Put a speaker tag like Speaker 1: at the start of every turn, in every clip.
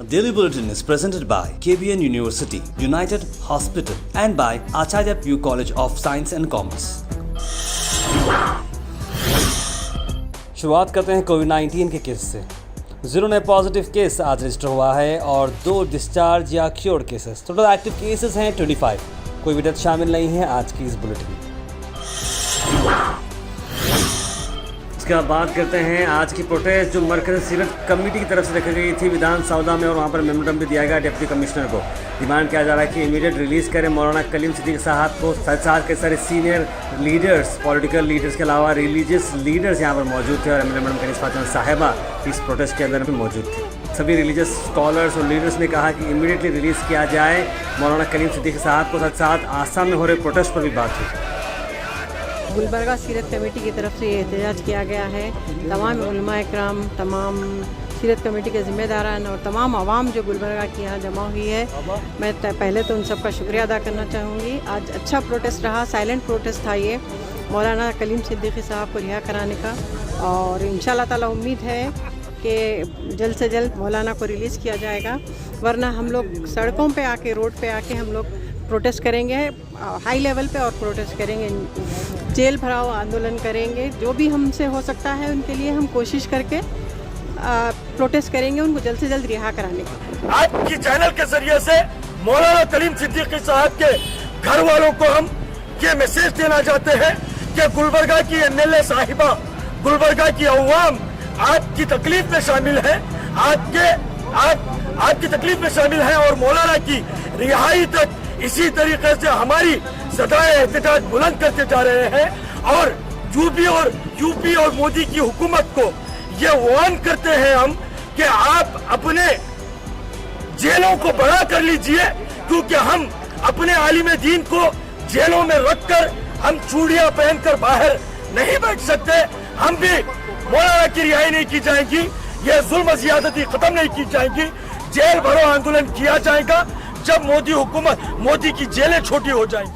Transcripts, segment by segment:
Speaker 1: Daily Bulletin is presented by KBN University, United Hospital and by Acharya Pugh College of Science and Commerce. शुरुआत करते हैं कोविड-19 के case से। 0 नए positive case आज रजिस्टर हुआ है और 2 डिस्चार्ज या cured cases. Total active cases हैं 25। कोई भी डेथ शामिल नहीं है आज की इस बुलेटिन में। इसके बाद बात करते हैं आज की प्रोटेस्ट जो मरकज़ी सीरत कमेटी की तरफ से रखी गई थी विधान सौदा में, और वहाँ पर मेमोरेंडम भी दिया गया डिप्टी कमिश्नर को। डिमांड किया जा रहा है कि इमीडिएट रिलीज़ करें मौलाना कलीम सिद्दीकी साहब को। साथ के सारे सीनियर लीडर्स, पॉलिटिकल लीडर्स के अलावा रिलीजियस लीडर्स यहाँ पर मौजूद थे और मेमोरेंडम कनीज़ फातिमा साहिबा इस प्रोटेस्ट के अंदर भी मौजूद थी। सभी रिलीजियस स्कॉलर्स और लीडर्स ने कहा कि इमीडिएटली रिलीज़ किया जाए मौलाना कलीम सिद्दीकी साहब को। साथ आसाम में हो रहे प्रोटेस्ट पर भी बात हुई।
Speaker 2: गुलबर्गा सीरत कमेटी की तरफ से ये एहतजाज किया गया है। तमाम उलमा इकराम, तमाम सीरत कमेटी के ज़िम्मेदारान और तमाम आवाम जो गुलबर्गा की यहाँ जमा हुई है, मैं पहले तो उन सब का शुक्रिया अदा करना चाहूँगी। आज अच्छा प्रोटेस्ट रहा, साइलेंट प्रोटेस्ट था ये मौलाना कलीम सिद्दीकी साहब को रिहा कराने का, और इंशाल्लाह ताला उम्मीद है कि जल्द से जल्द मौलाना को रिलीज़ किया जाएगा। वरना हम लोग सड़कों पे आके, रोड पे आके हम लोग प्रोटेस्ट करेंगे, हाई लेवल पे, और प्रोटेस्ट करेंगे, जेल भराव आंदोलन करेंगे। जो भी हमसे हो सकता है उनके लिए हम कोशिश करके प्रोटेस्ट करेंगे, उनको जल्द से जल्द रिहा कराने का।
Speaker 3: आज की चैनल के जरिए से मौलाना कलीम सिद्दीकी साहब के घर वालों को हम ये मैसेज देना चाहते हैं कि गुलबर्गा की एमएलए साहिबा, गुलबर्गा की अवाम आपकी तकलीफ में शामिल है, आपकी तकलीफ में शामिल है, और मौलाना की रिहाई तक इसी तरीके से हमारी सदाए एहतजाज बुलंद करते जा रहे हैं। और यूपी और मोदी की हुकूमत को ये वार्न करते हैं हम कि आप अपने जेलों को बड़ा कर लीजिए, क्योंकि हम अपने आलिम दीन को जेलों में रखकर हम चूड़ियां पहनकर बाहर नहीं बैठ सकते। हम भी मौलाना की रिहाई नहीं की जाएगी, ये जुल्म ज़ियादती खत्म नहीं की जाएगी। जेल भरो आंदोलन किया जाएगा जब मोदी की जेलें छोटी हो जाएंगी।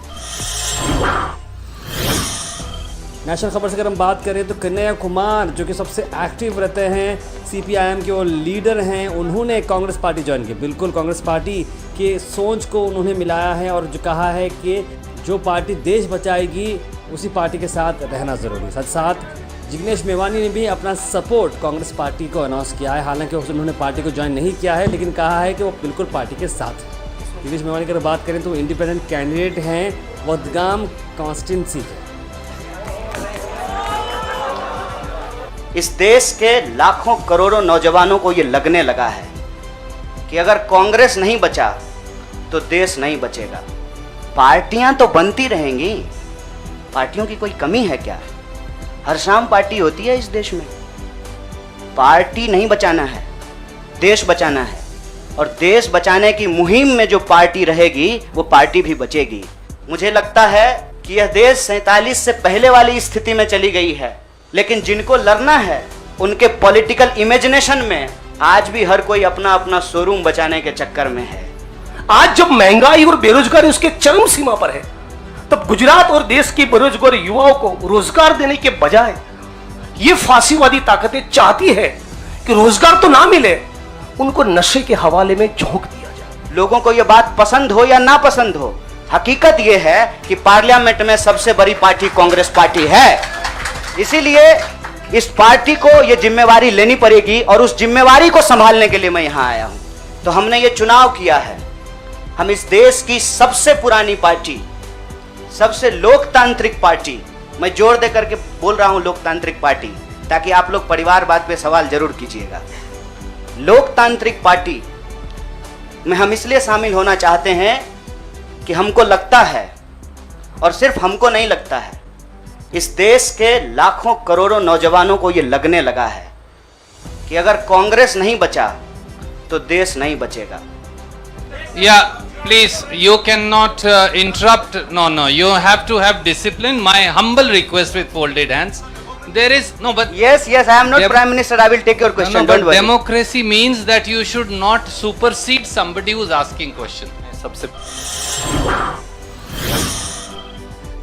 Speaker 1: नेशनल खबर से अगर हम बात करें तो कन्हैया कुमार जो कि सबसे एक्टिव रहते हैं, सीपीआईएम के वो लीडर हैं, उन्होंने कांग्रेस पार्टी ज्वाइन की। बिल्कुल कांग्रेस पार्टी के सोच को उन्होंने मिलाया है और जो कहा है कि जो पार्टी देश बचाएगी उसी पार्टी के साथ रहना ज़रूरी। साथ जिग्नेश मेवानी ने भी अपना सपोर्ट कांग्रेस पार्टी को अनाउंस किया है। हालांकि उन्होंने पार्टी को ज्वाइन नहीं किया है, लेकिन कहा है कि वो बिल्कुल पार्टी के साथ है। जिग्नेश मेवानी की अगर बात करें तो इंडिपेंडेंट कैंडिडेट हैं वडगाम कॉन्स्टिट्यूंसी के।
Speaker 4: इस देश के लाखों करोड़ों नौजवानों को ये लगने लगा है कि अगर कांग्रेस नहीं बचा तो देश नहीं बचेगा। पार्टियां तो बनती रहेंगी, पार्टियों की कोई कमी है क्या? हर शाम पार्टी होती है इस देश में। पार्टी नहीं बचाना है, देश बचाना है, और देश बचाने की मुहिम में जो पार्टी रहेगी वो पार्टी भी बचेगी। मुझे लगता है कि यह देश 47 से पहले वाली स्थिति में चली गई है, लेकिन जिनको लड़ना है उनके पॉलिटिकल इमेजिनेशन में आज भी हर कोई अपना अपना शोरूम बचाने के चक्कर में है।
Speaker 5: आज जब महंगाई और बेरोजगारी उसके चरम सीमा पर है, तब गुजरात और देश के बेरोजगार युवाओं को रोजगार देने के बजाय ये फांसीवादी ताकतें चाहती है कि रोजगार तो ना मिले, उनको नशे के हवाले में झोंक दिया जाए।
Speaker 4: लोगों को यह बात पसंद हो या ना पसंद हो, हकीकत यह है कि पार्लियामेंट में सबसे बड़ी पार्टी कांग्रेस पार्टी है। इसीलिए इस पार्टी को यह जिम्मेवारी लेनी पड़ेगी, और उस जिम्मेवारी को संभालने के लिए मैं यहां आया हूं। तो हमने ये चुनाव किया है। हम इस देश की सबसे पुरानी पार्टी, सबसे लोकतांत्रिक पार्टी, मैं जोर दे करके बोल रहा हूं लोकतांत्रिक पार्टी, ताकि आप लोग परिवारवाद पे सवाल जरूर कीजिएगा। लोकतांत्रिक पार्टी में हम इसलिए शामिल होना चाहते हैं कि हमको लगता है, और सिर्फ हमको नहीं लगता है, इस देश के लाखों करोड़ों नौजवानों को ये लगने लगा है कि अगर कांग्रेस नहीं बचा तो देश नहीं बचेगा।
Speaker 6: Please, you cannot interrupt. No, you have to have discipline. My humble request with folded hands. There is no, but
Speaker 4: yes, I am not Prime Minister. I will take your question.
Speaker 6: No,
Speaker 4: don't
Speaker 6: but
Speaker 4: worry.
Speaker 6: Democracy means that you should not supersede somebody who is asking question. सबसे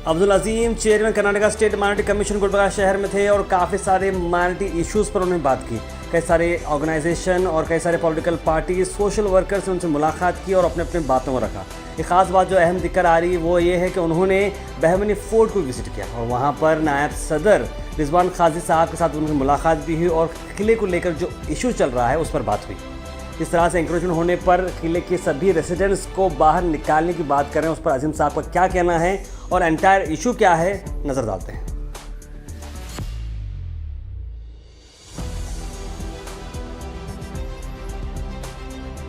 Speaker 1: Abdul Azeem chairman Karnataka state minority commission Gulbarga शहर में थे और काफ़ी सारे minority issues पर उन्होंने बात की। कई सारे ऑर्गेनाइजेशन और कई सारे पॉलिटिकल पार्टी, सोशल वर्कर से उनसे मुलाकात की और अपने अपने बातों को रखा। एक ख़ास बात जो अहम दिक्कत आ रही वो ये है कि उन्होंने बहमनी फोर्ट को विज़िट किया और वहाँ पर नायब सदर रिजवान काजी साहब के साथ उनकी मुलाकात भी हुई और किले को लेकर जो इशू चल रहा है उस पर बात हुई। इस तरह से इंक्रोचमेंट होने पर किले के सभी रेसिडेंट्स को बाहर निकालने की बात करें, उस पर अजीम साहब का क्या कहना है और एंटायर इशू क्या है, नज़र डालते हैं।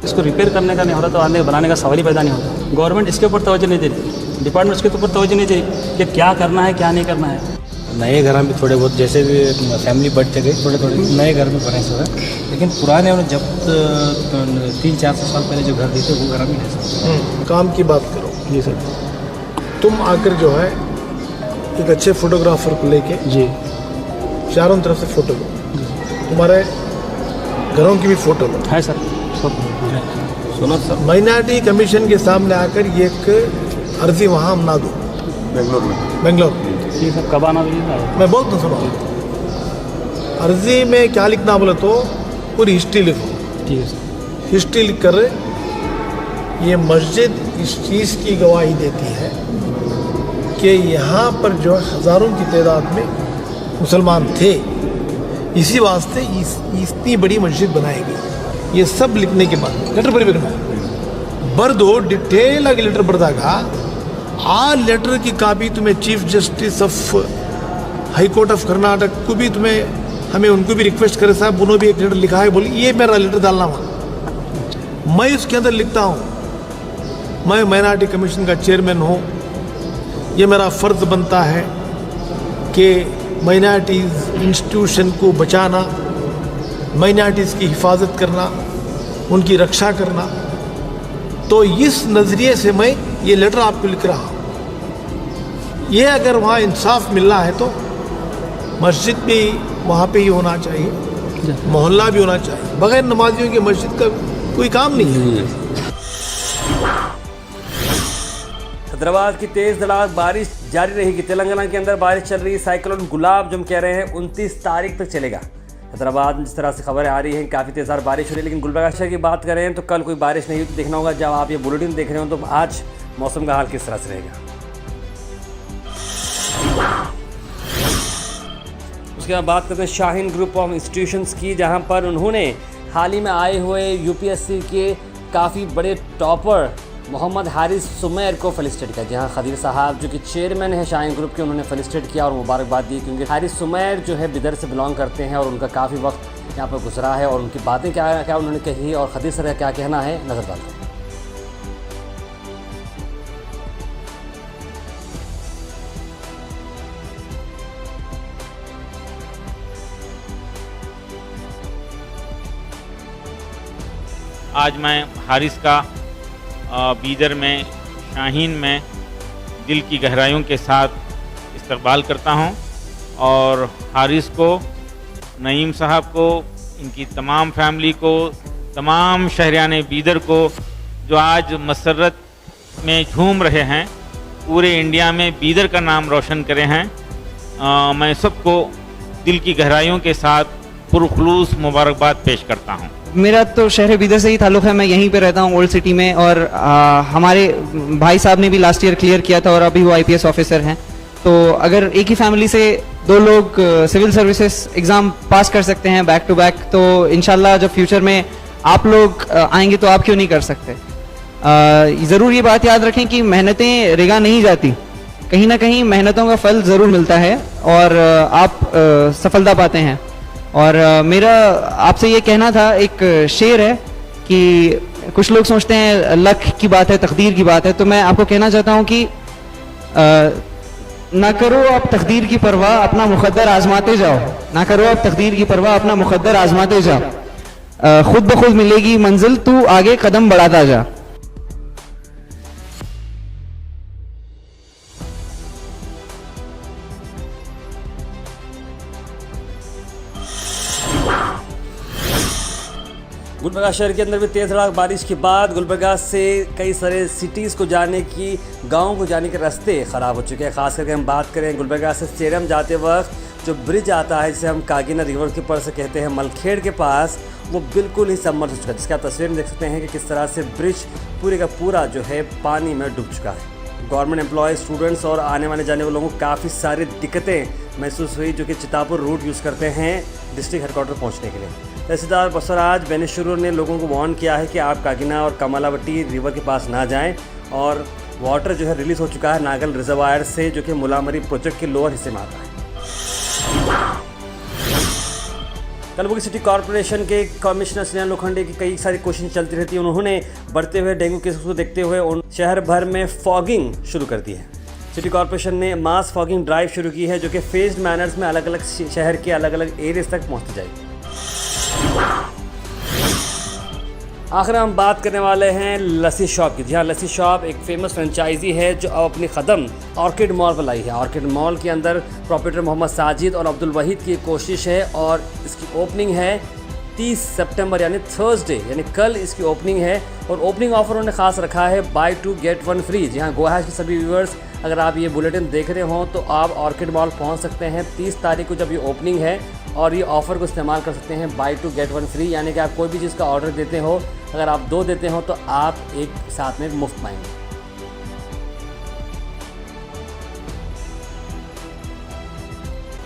Speaker 7: इसको रिपेयर करने का नहीं हो रहा तो आने बनाने का सवाल ही पैदा नहीं होता। गवर्नमेंट इसके ऊपर तवज्जो नहीं दे रही, डिपार्टमेंट इसके ऊपर तवज्जो नहीं दे रही कि क्या करना है क्या नहीं करना है।
Speaker 8: नए घर में थोड़े बहुत जैसे भी फैमिली बढ़ते गई, थोड़े थोड़े नए घर में बने हुए, लेकिन पुराने और जब 300-400 साल पहले जो घर दिए थे वो घर में नहीं सकते।
Speaker 9: काम की बात करो जी सर, तुम आकर जो है एक अच्छे फोटोग्राफर को लेके
Speaker 8: जी
Speaker 9: चारों तरफ से फोटो लो, तुम्हारे घरों की भी फोटो लो।
Speaker 7: है सर,
Speaker 8: सुनो सर,
Speaker 9: माइनॉरिटी कमीशन के सामने आकर ये एक अर्जी वहाँ हम ना दो। बेंगलोर
Speaker 7: ये सब कब आना भी
Speaker 9: मैं बहुत सुना अर्जी में क्या लिखना बोले तो पूरी हिस्ट्री लिखो।
Speaker 7: ठीक है सर।
Speaker 9: हिस्ट्री लिख कर ये मस्जिद इस चीज़ की गवाही देती है कि यहाँ पर जो हज़ारों की तादाद में मुसलमान थे, इसी वास्ते इतनी बड़ी मस्जिद बनाई गई। ये सब लिखने के बाद लेटर पर भी करना बर दो डिटेल आगे लेटर ಬರ್ದಾಗ आ लेटर की कापी तुम्हें chief justice of high court of Karnataka को भी तुम्हें हमें उनको भी रिक्वेस्ट करे साहब उन्होंने भी एक लेटर लिखा है, बोली ये मेरा लेटर डालना वहाँ। मैं उसके अंदर लिखता हूँ मैं माइनॉरिटी कमीशन का चेयरमैन हूँ, ये मेरा फ़र्ज़ बनता है कि माइनॉरिटीज़ इंस्टीट्यूशन को बचाना, माइनॉरिटीज़ की हिफाजत करना, उनकी रक्षा करना। तो इस नज़रिए से मैं ये लेटर आपको लिख रहा हूँ। ये अगर वहाँ इंसाफ मिलना है तो मस्जिद भी वहाँ पे ही होना चाहिए, मोहल्ला भी होना चाहिए। बगैर नमाजियों की मस्जिद का कोई काम नहीं है।
Speaker 1: हैदराबाद की तेज़ धड़ाक बारिश जारी रहेगी। तेलंगाना के अंदर बारिश चल रही है। साइक्लोन गुलाब जो हम कह रहे हैं 29 तारीख तक चलेगा। हैदराबाद में जिस तरह से खबरें आ रही हैं काफ़ी तेज़ार बारिश हो रही है, लेकिन गुलबर्गा शहर की बात करें तो कल कोई बारिश नहीं हुई। तो देखना होगा जब आप ये बुलेटिन देख रहे हो तो आज मौसम का हाल किस तरह से रहेगा। उसके बाद बात करते हैं शाहीन ग्रुप ऑफ इंस्टीट्यूशंस की, जहां पर उन्होंने हाल ही में आए हुए यूपीएससी के काफ़ी बड़े टॉपर मोहम्मद हारिस सुमैर को फेलिसिटेट किया। जहां खदीर साहब जो कि चेयरमैन है शाहीन ग्रुप के, उन्होंने फेलिसिटेट किया और मुबारकबाद दी, क्योंकि हारिस सुमैर जो है बिदर से बिलोंग करते हैं और उनका काफ़ी वक्त यहाँ पर गुजरा है और उनकी बातें क्या क्या उन्होंने कही और खदीर सर का क्या कहना है, नज़र डालते हैं।
Speaker 10: आज मैं हारिस का बीदर में शाहीन में दिल की गहराइयों के साथ इस्तकबाल करता हूं और हारिस को, नईम साहब को, इनकी तमाम फैमिली को, तमाम शहरियान बीदर को जो आज मसरत में झूम रहे हैं, पूरे इंडिया में बीदर का नाम रोशन करे हैं, मैं सबको दिल की गहराइयों के साथ पुरखलूस मुबारकबाद पेश करता हूं।
Speaker 11: मेरा तो शहर बीदर से ही ताल्लुक़ है, मैं यहीं पे रहता हूँ ओल्ड सिटी में, और हमारे भाई साहब ने भी लास्ट ईयर क्लियर किया था और अभी वो आईपीएस ऑफिसर हैं। तो अगर एक ही फैमिली से दो लोग सिविल सर्विसेज एग्ज़ाम पास कर सकते हैं बैक टू बैक, तो इंशाल्लाह जब फ्यूचर में आप लोग आएंगे तो आप क्यों नहीं कर सकते। ज़रूर ये बात याद रखें कि मेहनतें रिगा नहीं जाती, कहीं ना कहीं मेहनतों का फल ज़रूर मिलता है और आप सफलता पाते हैं। और मेरा आपसे ये कहना था, एक शेर है कि कुछ लोग सोचते हैं लक की बात है, तकदीर की बात है, तो मैं आपको कहना चाहता हूँ कि ना करो आप तकदीर की परवाह, अपना मुकद्दर आजमाते जाओ। ना करो आप तकदीर की परवाह, अपना मुकद्दर आजमाते जाओ। खुद ब खुद मिलेगी मंजिल, तू आगे कदम बढ़ाता जा।
Speaker 1: गुलबर्गा शहर के अंदर भी तेज़ धड़ाक बारिश के बाद गुलबर्गा से कई सारे सिटीज़ को जाने की, गाँव को जाने के रास्ते ख़राब हो चुके हैं। ख़ास करके हम बात करें गुलबर्गा से चेरम जाते वक्त जो ब्रिज आता है जिसे हम कागीना रिवर के ऊपर से कहते हैं मलखेड़ के पास, वो बिल्कुल ही सबमर्ज हो चुका है, जिसकी आप तस्वीर में देख सकते हैं कि किस तरह से ब्रिज पूरे का पूरा जो है पानी में डूब चुका है। गवर्नमेंट एम्प्लॉय, स्टूडेंट्स और आने वाले जाने वाले लोगों को काफ़ी सारी दिक्कतें महसूस हुई, जो कि चितापुर रूट यूज़ करते हैं डिस्ट्रिक्ट हेडक्वार्टर पहुंचने के लिए। तहसीलदार बसवराज बेनेश्वर ने लोगों को वार्न किया है कि आप कागीना और कमलावटी रिवर के पास ना जाएं, और वाटर जो है रिलीज़ हो चुका है नागल रिजर्वायर से, जो कि मुलामरी प्रोजेक्ट के लोअर हिस्से में आता है। कलबुर्गी सिटी कॉर्पोरेशन के कमिश्नर स्नेहा लोखंडे की कई सारी कोशिशें चलती रहती हैं। उन्होंने बढ़ते हुए डेंगू केसेस को देखते हुए शहर भर में फॉगिंग शुरू कर दी है। सिटी कॉर्पोरेशन ने मास फॉगिंग ड्राइव शुरू की है, जो कि फेज्ड मैनर्स में अलग अलग शहर के अलग अलग एरियाज तक पहुंचती जाएगी। आखिर हम बात करने वाले हैं लस्सी शॉप की। जी हाँ, लस्सी शॉप एक फेमस फ्रेंचाइजी है जो अब अपनी कदम ऑर्किड मॉल पर लाई है। ऑर्किड मॉल के अंदर प्रोपराइटर मोहम्मद साजिद और अब्दुल वहीद की कोशिश है, और इसकी ओपनिंग है 30 सितंबर यानी थर्सडे, यानी कल इसकी ओपनिंग है। और ओपनिंग ऑफर उन्होंने खास रखा है बाय 2 गेट 1 फ्री। जी हाँ, गोवा के सभी व्यूअर्स, अगर आप ये बुलेटिन देख रहे हो तो आप ऑर्किड मॉल पहुंच सकते हैं 30 तारीख को जब ये ओपनिंग है, और ये ऑफ़र को इस्तेमाल कर सकते हैं बाय 2 गेट 1 फ्री, यानी कि आप कोई भी चीज़ का ऑर्डर देते हो, अगर आप 2 देते हो तो आप एक साथ में मुफ्त पाएंगे।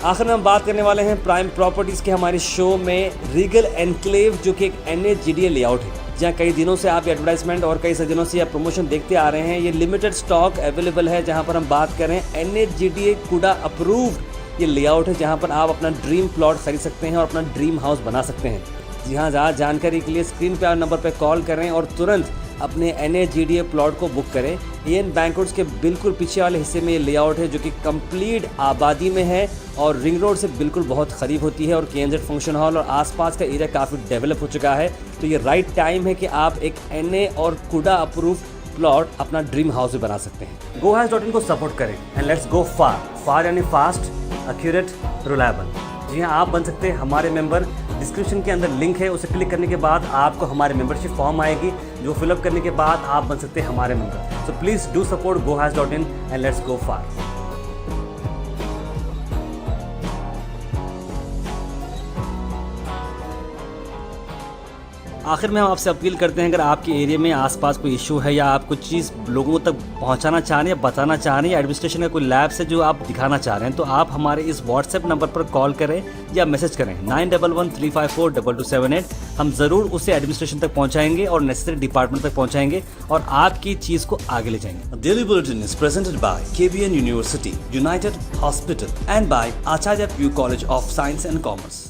Speaker 1: आखिर में हम बात करने वाले हैं प्राइम प्रॉपर्टीज़ के हमारे शो में रीगल एनक्लेव, जो कि एक NAGDA लेआउट है, जहाँ कई दिनों से आप एडवर्टाइजमेंट और कई दिनों से आप प्रमोशन देखते आ रहे हैं। ये लिमिटेड स्टॉक अवेलेबल है, जहाँ पर हम बात करें NAGDA कुडा अप्रूव्ड ये लेआउट है, जहाँ पर आप अपना ड्रीम प्लॉट खरीद सकते हैं और अपना ड्रीम हाउस बना सकते हैं। जी हाँ, ज़्यादा जानकारी के लिए स्क्रीन पे नंबर पर कॉल करें और तुरंत अपने NAGDA प्लॉट को बुक करें। EN बैंक्वेट्स के बिल्कुल पीछे वाले हिस्से में ये लेआउट है, जो कि कंप्लीट आबादी में है और रिंग रोड से बिल्कुल बहुत करीब होती है, और KNZ फंक्शन हॉल और आसपास का एरिया काफ़ी डेवलप हो चुका है। तो ये राइट टाइम है कि आप एक NA और कुडा अप्रूव प्लॉट अपना ड्रीम हाउस भी बना सकते हैं। GoHaus.in को सपोर्ट करें एंड लेट्स गो फार यानी फास्ट, एक्यूरेट, रिलायबल। जी हाँ, आप बन सकते हैं हमारे मेंबर। डिस्क्रिप्शन के अंदर लिंक है, उसे क्लिक करने के बाद आपको हमारे मेंबरशिप फॉर्म आएगी, जो फिलअप करने के बाद आप बन सकते हैं हमारे member. So please do support GoHaus.in and let's go far. आखिर में हम आपसे अपील करते हैं, अगर आपके एरिया में आसपास कोई इशू है या आप कुछ चीज़ लोगों तक पहुंचाना चाह रहे हैं, बताना चाह रहे हैं, या एडमिनिस्ट्रेशन का कोई लैब से जो आप दिखाना चाह रहे हैं, तो आप हमारे इस व्हाट्सएप नंबर पर कॉल करें या मैसेज करें 9113542278। हम ज़रूर उसे एडमिनिस्ट्रेशन तक पहुँचाएंगे और नेसेसरी डिपार्टमेंट तक पहुँचाएंगे और आपकी चीज़ को आगे ले जाएंगे। Daily bulletin is presented by KBN university, united hospital and by Acharya PU college of science and commerce.